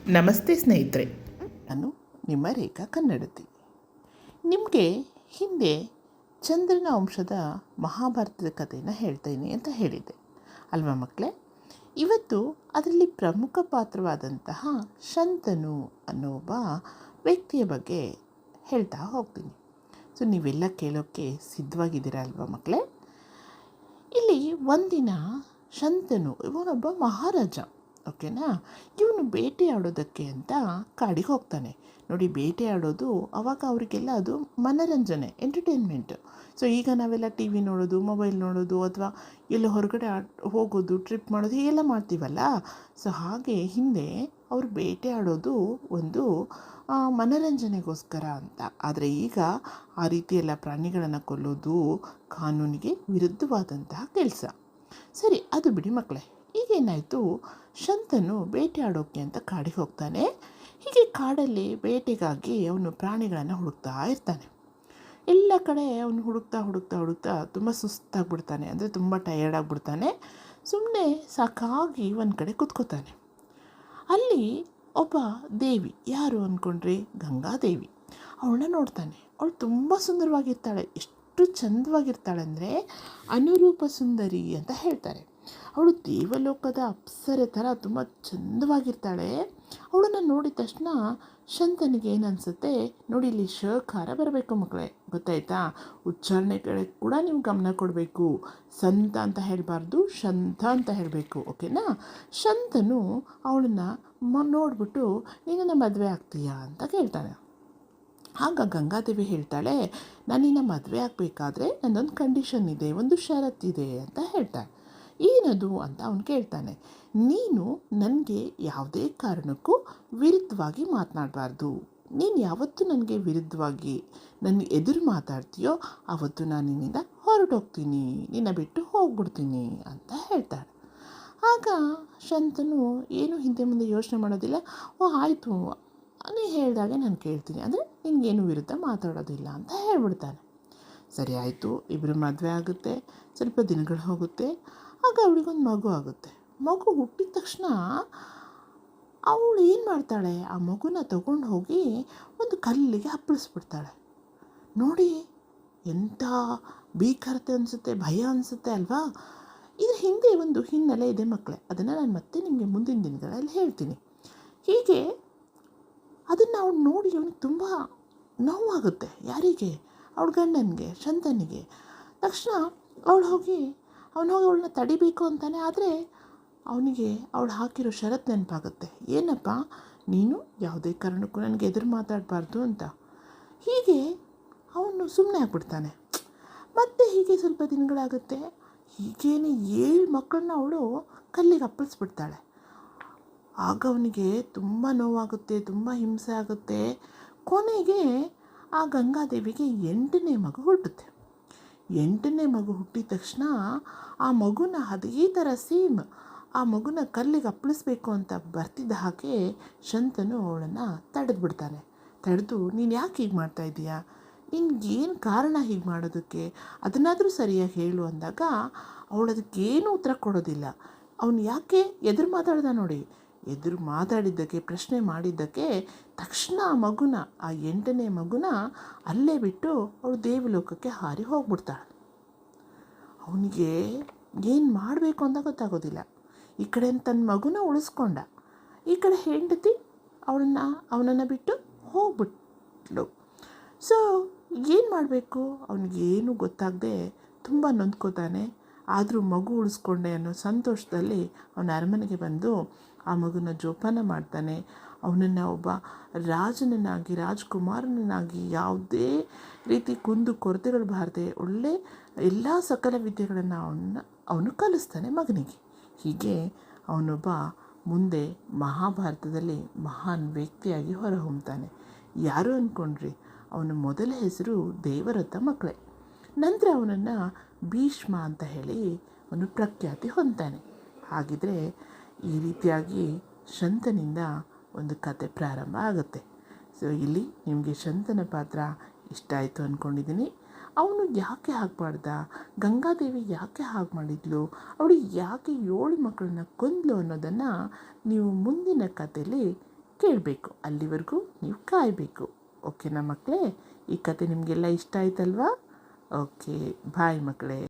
ನಮಸ್ತೆ ಸ್ನೇಹಿತರೆ. ನಾನು ನಿಮ್ಮ ರೇಖಾ ಕನ್ನಡತಿ. ನಿಮಗೆ ಹಿಂದೆ ಚಂದ್ರನ ವಂಶದ ಮಹಾಭಾರತದ ಕಥೆಯನ್ನು ಹೇಳ್ತೀನಿ ಅಂತ ಹೇಳಿದ್ದೆ ಅಲ್ವಾ ಮಕ್ಕಳೇ? ಇವತ್ತು ಅದರಲ್ಲಿ ಪ್ರಮುಖ ಪಾತ್ರವಾದಂತಹ ಶಂತನು ಅನ್ನೋ ಒಬ್ಬ ವ್ಯಕ್ತಿಯ ಬಗ್ಗೆ ಹೇಳ್ತಾ ಹೋಗ್ತೀನಿ. ಸೊ ನೀವೆಲ್ಲ ಕೇಳೋಕ್ಕೆ ಸಿದ್ಧವಾಗಿದ್ದೀರಾ ಅಲ್ವಾ ಮಕ್ಕಳೇ? ಇಲ್ಲಿ ಒಂದಿನ ಶಂತನು ಇವನೊಬ್ಬ ಮಹಾರಾಜ, ಓಕೆನಾ? ಇವನು ಬೇಟೆಯಾಡೋದಕ್ಕೆ ಅಂತ ಕಾಡಿಗೆ ಹೋಗ್ತಾನೆ. ನೋಡಿ, ಬೇಟೆಯಾಡೋದು ಅವಾಗ ಅವರಿಗೆಲ್ಲ ಅದು ಮನರಂಜನೆ, ಎಂಟರ್ಟೈನ್ಮೆಂಟು. ಸೊ ಈಗ ನಾವೆಲ್ಲ ಟಿ ವಿ ನೋಡೋದು, ಮೊಬೈಲ್ ನೋಡೋದು, ಅಥವಾ ಎಲ್ಲೋ ಹೊರಗಡೆ ಹೋಗೋದು, ಟ್ರಿಪ್ ಮಾಡೋದು ಹೀಗೆಲ್ಲ ಮಾಡ್ತೀವಲ್ಲ. ಸೊ ಹಾಗೆ ಹಿಂದೆ ಅವರು ಬೇಟೆಯಾಡೋದು ಒಂದು ಮನರಂಜನೆಗೋಸ್ಕರ ಅಂತ. ಆದರೆ ಈಗ ಆ ರೀತಿಯೆಲ್ಲ ಪ್ರಾಣಿಗಳನ್ನು ಕೊಲ್ಲೋದು ಕಾನೂನಿಗೆ ವಿರುದ್ಧವಾದಂತಹ ಕೆಲಸ. ಸರಿ, ಅದು ಬಿಡಿ ಮಕ್ಕಳೇ. ಈಗೇನಾಯಿತು, ಶಂತನು ಬೇಟೆಯಾಡೋಕ್ಕೆ ಅಂತ ಕಾಡಿಗೆ ಹೋಗ್ತಾನೆ. ಹೀಗೆ ಕಾಡಲ್ಲಿ ಬೇಟೆಗಾಗಿ ಅವನು ಪ್ರಾಣಿಗಳನ್ನು ಹುಡುಕ್ತಾ ಇರ್ತಾನೆ. ಎಲ್ಲ ಕಡೆ ಅವನು ಹುಡುಕ್ತಾ ಹುಡುಕ್ತಾ ಹುಡುಕ್ತಾ ತುಂಬ ಸುಸ್ತಾಗ್ಬಿಡ್ತಾನೆ, ಅಂದರೆ ತುಂಬ ಟಯರ್ಡ್ ಆಗಿಬಿಡ್ತಾನೆ. ಸುಮ್ಮನೆ ಸಾಕಾಗಿ ಒಂದು ಕಡೆ ಕೂತ್ಕೋತಾನೆ. ಅಲ್ಲಿ ಒಬ್ಬ ದೇವಿ, ಯಾರು ಅಂದ್ಕೊಂಡ್ರಿ? ಗಂಗಾದೇವಿ. ಅವಳನ್ನ ನೋಡ್ತಾನೆ. ಅವಳು ತುಂಬ ಸುಂದರವಾಗಿರ್ತಾಳೆ. ಎಷ್ಟು ಚಂದವಾಗಿರ್ತಾಳೆ ಅಂದರೆ ಅನುರೂಪ ಸುಂದರಿ ಅಂತ ಹೇಳ್ತಾರೆ. ಅವಳು ದೇವಲೋಕದ ಅಪ್ಸರೆ ಥರ ತುಂಬ ಚಂದವಾಗಿರ್ತಾಳೆ. ಅವಳನ್ನು ನೋಡಿದ ತಕ್ಷಣ ಶಂತನಿಗೆ ಏನನ್ಸುತ್ತೆ, ನೋಡಿ ಇಲ್ಲಿ ಶಕಾರ ಬರಬೇಕು ಮಕ್ಕಳೇ, ಗೊತ್ತಾಯ್ತಾ? ಉಚ್ಚಾರಣೆ ಕಡೆ ಕೂಡ ನೀವು ಗಮನ ಕೊಡಬೇಕು. ಸಂತ ಅಂತ ಹೇಳಬಾರ್ದು, ಶಂತ ಅಂತ ಹೇಳಬೇಕು, ಓಕೆನಾ? ಶಂತನು ಅವಳನ್ನು ನೋಡಿಬಿಟ್ಟು, ನೀನನ್ನು ಮದುವೆ ಆಗ್ತೀಯಾ ಅಂತ ಕೇಳ್ತಾನೆ. ಆಗ ಗಂಗಾದೇವಿ ಹೇಳ್ತಾಳೆ, ನಾನಿನ್ನ ಮದುವೆ ಆಗಬೇಕಾದ್ರೆ ನನ್ನೊಂದು ಕಂಡೀಷನ್ ಇದೆ, ಒಂದು ಷರತ್ತಿದೆ ಅಂತ ಹೇಳ್ತಾಳೆ. ಏನದು ಅಂತ ಅವನು ಕೇಳ್ತಾನೆ. ನೀನು ನನಗೆ ಯಾವುದೇ ಕಾರಣಕ್ಕೂ ವಿರುದ್ಧವಾಗಿ ಮಾತನಾಡಬಾರ್ದು. ನೀನು ಯಾವತ್ತೂ ನನಗೆ ವಿರುದ್ಧವಾಗಿ ನನ್ನ ಎದುರು ಮಾತಾಡ್ತೀಯೋ ಆವತ್ತು ನಾನು ನಿನ್ನಿಂದ ಹೊರಟೋಗ್ತೀನಿ, ನಿನ್ನ ಬಿಟ್ಟು ಹೋಗ್ಬಿಡ್ತೀನಿ ಅಂತ ಹೇಳ್ತಾಳೆ. ಆಗ ಶಂತನು ಏನು ಹಿಂದೆ ಮುಂದೆ ಯೋಚನೆ ಮಾಡೋದಿಲ್ಲ. ಆಯಿತು, ನೀನು ಹೇಳಿದಾಗೆ ನಾನು ಕೇಳ್ತೀನಿ, ಅಂದರೆ ನಿನಗೇನು ವಿರುದ್ಧ ಮಾತಾಡೋದಿಲ್ಲ ಅಂತ ಹೇಳ್ಬಿಡ್ತಾನೆ. ಸರಿ ಆಯಿತು, ಇಬ್ಬರು ಮದುವೆ ಆಗುತ್ತೆ. ಸ್ವಲ್ಪ ದಿನಗಳು ಹೋಗುತ್ತೆ. ಆಗ ಅವಳಿಗೊಂದು ಮಗು ಆಗುತ್ತೆ. ಮಗು ಹುಟ್ಟಿದ ತಕ್ಷಣ ಅವಳು ಏನು ಮಾಡ್ತಾಳೆ, ಆ ಮಗುನ ತಗೊಂಡು ಹೋಗಿ ಒಂದು ಕಲ್ಲಿಗೆ ಅಪ್ಪಳಿಸ್ಬಿಡ್ತಾಳೆ. ನೋಡಿ, ಎಂಥ ಭೀಕರತೆ ಅನಿಸುತ್ತೆ, ಭಯ ಅನಿಸುತ್ತೆ ಅಲ್ವಾ? ಇದ್ರ ಹಿಂದೆ ಒಂದು ಹಿನ್ನೆಲೆ ಇದೆ ಮಕ್ಕಳೇ. ಅದನ್ನು ನಾನು ಮತ್ತೆ ನಿಮಗೆ ಮುಂದಿನ ದಿನಗಳಲ್ಲಿ ಹೇಳ್ತೀನಿ. ಹೀಗೆ ಅದನ್ನು ಅವಳು ನೋಡಿ ಅವನಿಗೆ ತುಂಬ ನೋವಾಗುತ್ತೆ. ಯಾರಿಗೆ? ಅವಳ ಗಂಡನಿಗೆ, ಶಂತನಿಗೆ. ತಕ್ಷಣ ಅವಳು ಹೋಗಿ ಅವಳನ್ನ ತಡಿಬೇಕು ಅಂತಾನೆ. ಆದರೆ ಅವನಿಗೆ ಅವಳು ಹಾಕಿರೋ ಷರತ್ತು ನೆನಪಾಗುತ್ತೆ. ಏನಪ್ಪ, ನೀನು ಯಾವುದೇ ಕಾರಣಕ್ಕೂ ನನಗೆ ಎದುರು ಮಾತಾಡಬಾರ್ದು ಅಂತ. ಹೀಗೆ ಅವನು ಸುಮ್ಮನೆ ಆಗ್ಬಿಡ್ತಾನೆ. ಮತ್ತೆ ಹೀಗೆ ಸ್ವಲ್ಪ ದಿನಗಳಾಗುತ್ತೆ. ಹೀಗೇನೆ 7 ಮಕ್ಕಳನ್ನ ಅವಳು ಕಲ್ಲಿಗೆ ಅಪ್ಪಳಿಸ್ಬಿಡ್ತಾಳೆ. ಆಗ ಅವನಿಗೆ ತುಂಬ ನೋವಾಗುತ್ತೆ, ತುಂಬ ಹಿಂಸೆ ಆಗುತ್ತೆ. ಕೊನೆಗೆ ಆ ಗಂಗಾದೇವಿಗೆ 8ನೇ ಮಗು ಹುಟ್ಟುತ್ತೆ. 8ನೇ ಮಗು ಹುಟ್ಟಿದ ತಕ್ಷಣ ಆ ಮಗುನ ಅದೇ ಥರ ಸೇಮ್ ಆ ಮಗುನ ಕಲ್ಲಿಗೆ ಅಪ್ಪಳಿಸ್ಬೇಕು ಅಂತ ಬರ್ತಿದ್ದ ಹಾಗೆ ಶಂತನು ಅವಳನ್ನು ತಡೆದ್ಬಿಡ್ತಾನೆ. ತಡೆದು, ನೀನು ಯಾಕೆ ಹೀಗೆ ಮಾಡ್ತಾಯಿದ್ದೀಯಾ? ನಿನ್ಗೇನು ಕಾರಣ ಹೀಗೆ ಮಾಡೋದಕ್ಕೆ? ಅದನ್ನಾದರೂ ಸರಿಯಾಗಿ ಹೇಳು ಅಂದಾಗ ಅವಳು ಅದಕ್ಕೇನು ಉತ್ತರ ಕೊಡೋದಿಲ್ಲ. ಅವನು ಯಾಕೆ ಎದುರು ಮಾತಾಡ್ದ ನೋಡಿ. ಎದುರು ಮಾತಾಡಿದ್ದಕ್ಕೆ, ಪ್ರಶ್ನೆ ಮಾಡಿದ್ದಕ್ಕೆ ತಕ್ಷಣ ಆ ಮಗುನ, ಆ 8ನೇ ಮಗುನ ಅಲ್ಲೇ ಬಿಟ್ಟು ಅವಳು ದೇವಲೋಕಕ್ಕೆ ಹಾರಿ ಹೋಗ್ಬಿಡ್ತಾಳೆ. ಅವನಿಗೆ ಏನು ಮಾಡಬೇಕು ಅಂತ ಗೊತ್ತಾಗೋದಿಲ್ಲ. ಈ ಕಡೆ ತನ್ನ ಮಗುನ ಉಳಿಸ್ಕೊಂಡ, ಈ ಕಡೆ ಹೆಂಡತಿ ಅವನನ್ನು ಬಿಟ್ಟು ಹೋಗ್ಬಿಟ್ಲು. ಸೊ ಏನು ಮಾಡಬೇಕು ಅವನಿಗೇನು ಗೊತ್ತಾಗದೆ ತುಂಬ ನೊಂದ್ಕೋತಾನೆ. ಆದರೂ ಮಗು ಉಳಿಸ್ಕೊಂಡೆ ಅನ್ನೋ ಸಂತೋಷದಲ್ಲಿ ಅವನ ಅರಮನೆಗೆ ಬಂದು ಆ ಮಗುನ ಜೋಪಾನ ಮಾಡ್ತಾನೆ. ಅವನನ್ನು ಒಬ್ಬ ರಾಜನನ್ನಾಗಿ, ರಾಜ್ಕುಮಾರನನ್ನಾಗಿ, ಯಾವುದೇ ರೀತಿ ಕುಂದು ಕೊರತೆಗಳು ಬಾರದೆ ಒಳ್ಳೆ ಎಲ್ಲ ಸಕಲ ವಿದ್ಯೆಗಳನ್ನು ಅವನು ಕಲಿಸ್ತಾನೆ ಮಗನಿಗೆ. ಹೀಗೆ ಅವನೊಬ್ಬ ಮುಂದೆ ಮಹಾಭಾರತದಲ್ಲಿ ಮಹಾನ್ ವ್ಯಕ್ತಿಯಾಗಿ ಹೊರಹೊಮ್ತಾನೆ. ಯಾರು ಅಂದ್ಕೊಂಡ್ರಿ? ಅವನ ಮೊದಲ ಹೆಸರು ದೇವರಥ ಮಕ್ಕಳೇ. ನಂತರ ಅವನನ್ನು ಭೀಷ್ಮ ಅಂತ ಹೇಳಿ ಅವನು ಪ್ರಖ್ಯಾತಿ ಹೊಂದ್ತಾನೆ. ಹಾಗಿದ್ರೆ ಈ ರೀತಿಯಾಗಿ ಶಂತನಿಂದ ಒಂದು ಕತೆ ಪ್ರಾರಂಭ ಆಗುತ್ತೆ. ಸೊ ಇಲ್ಲಿ ನಿಮಗೆ ಶಂತನ ಪಾತ್ರ ಇಷ್ಟ ಆಯಿತು ಅಂದ್ಕೊಂಡಿದ್ದೀನಿ. ಅವನು ಯಾಕೆ ಹಾಗೆ ಮಾಡ್ದ? ಗಂಗಾದೇವಿ ಯಾಕೆ ಹಾಗೆ ಮಾಡಿದ್ಲು? ಅವಳು ಯಾಕೆ 7 ಮಕ್ಕಳನ್ನ ಕೊಂದ್ಲು ಅನ್ನೋದನ್ನು ನೀವು ಮುಂದಿನ ಕಥೆಯಲ್ಲಿ ಕೇಳಬೇಕು. ಅಲ್ಲಿವರೆಗೂ ನೀವು ಕಾಯಬೇಕು. ಓಕೆನಾ ಮಕ್ಕಳೇ? ಈ ಕತೆ ನಿಮಗೆಲ್ಲ ಇಷ್ಟ ಆಯ್ತಲ್ವಾ? ಓಕೆ, ಬಾಯ್ ಮಕ್ಕಳೇ.